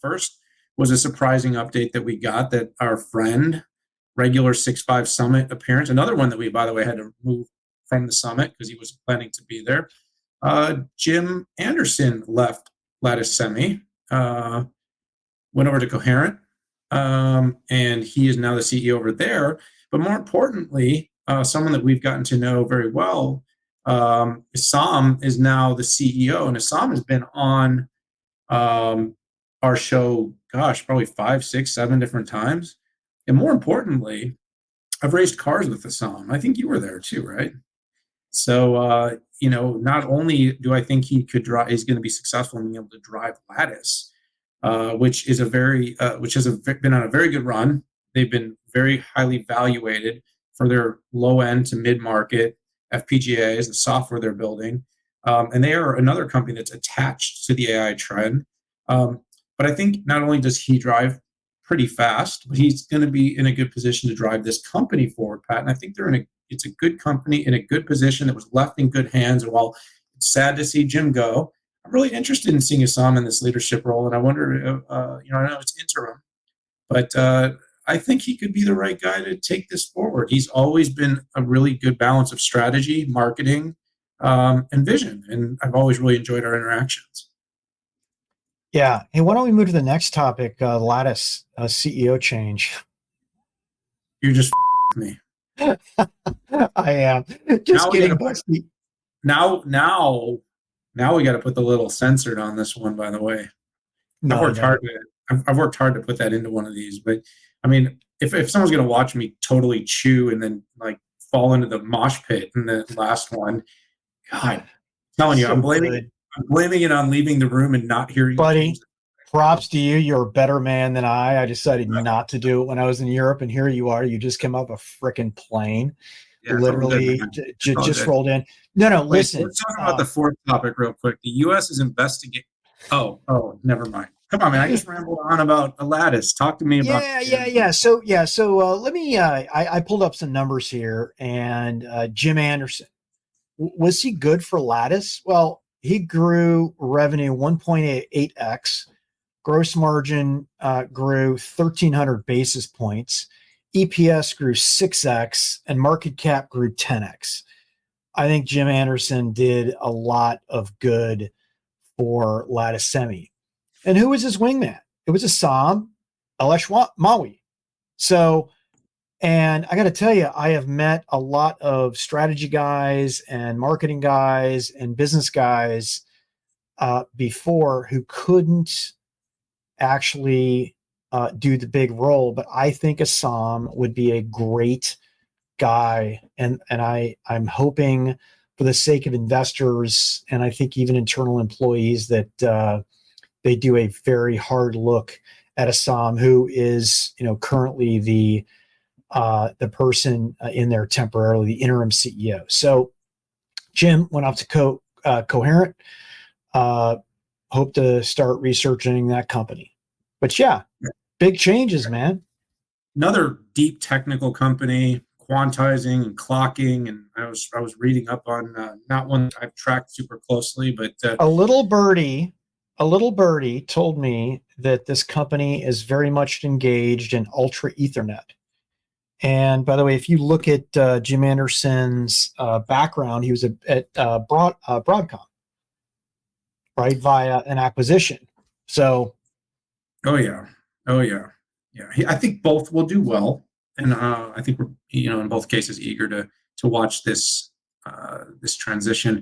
First was a surprising update that we got that our friend, regular 6'5" Summit appearance, another one that we, by the way, had to move from the Summit because he was planning to be there. Jim Anderson left Lattice Semi, went over to Coherent, and he is now the CEO over there. But more importantly, someone that we've gotten to know very well, Issam is now the CEO, and Issam has been on our show, gosh, probably 5, 6, 7 different times. And more importantly, I've raced cars with Issam. I think you were there too, right? So, not only do I think he could drive, he's going to be successful in being able to drive Lattice, which is which has been on a very good run. They've been very highly valuated for their low end to mid market FPGAs, the software they're building, and they are another company that's attached to the AI trend. But I think not only does he drive pretty fast, but he's going to be in a good position to drive this company forward, Pat. And I think it's a good company in a good position that was left in good hands. And while it's sad to see Jim go, I'm really interested in seeing Issam in this leadership role. And I wonder, I know it's interim, but I think he could be the right guy to take this forward. He's always been a really good balance of strategy, marketing, and vision. And I've always really enjoyed our interactions. Yeah. Hey, why don't we move to the next topic, Lattice CEO change? You're just with me. I am. Just kidding. Now we got to put the little censored on this one, by the way. I've worked hard to put that into one of these, but I mean, if someone's going to watch me totally chew and then like fall into the mosh pit in the last one, God, I'm telling you, I'm blaming it on leaving the room and not hearing. Buddy, props to you. You're a better man than I. I decided not to do it when I was in Europe, and here you are. You just came off a freaking plane. Yeah, literally just rolled in. No, listen. Let's talk about the fourth topic real quick. The U.S. is investigating. Oh, never mind. Come on, man. I just rambled on about Lattice. Talk to me about. Yeah. So let me. I pulled up some numbers here, and Jim Anderson, was he good for Lattice? Well, he grew revenue 1.8x, gross margin grew 1,300 basis points. EPS grew 6x, and market cap grew 10x. I think Jim Anderson did a lot of good for Lattice Semi. And who was his wingman? It was Issam El-Mawi. So, and I got to tell you, I have met a lot of strategy guys and marketing guys and business guys before who couldn't actually do the big role, but I think Issam would be a great guy, and I'm hoping for the sake of investors and I think even internal employees that they do a very hard look at Issam, who is currently the person in there temporarily, the interim CEO. So Jim went off to Coherent. Hope to start researching that company. But yeah, big changes, man. Another deep technical company, quantizing and clocking, and I was reading up on not one I've tracked super closely, but a little birdie told me that this company is very much engaged in Ultra Ethernet. And by the way, if you look at Jim Anderson's background, he was at Broadcom, right, via an acquisition. So, I think both will do well, and I think we're in both cases eager to watch this transition.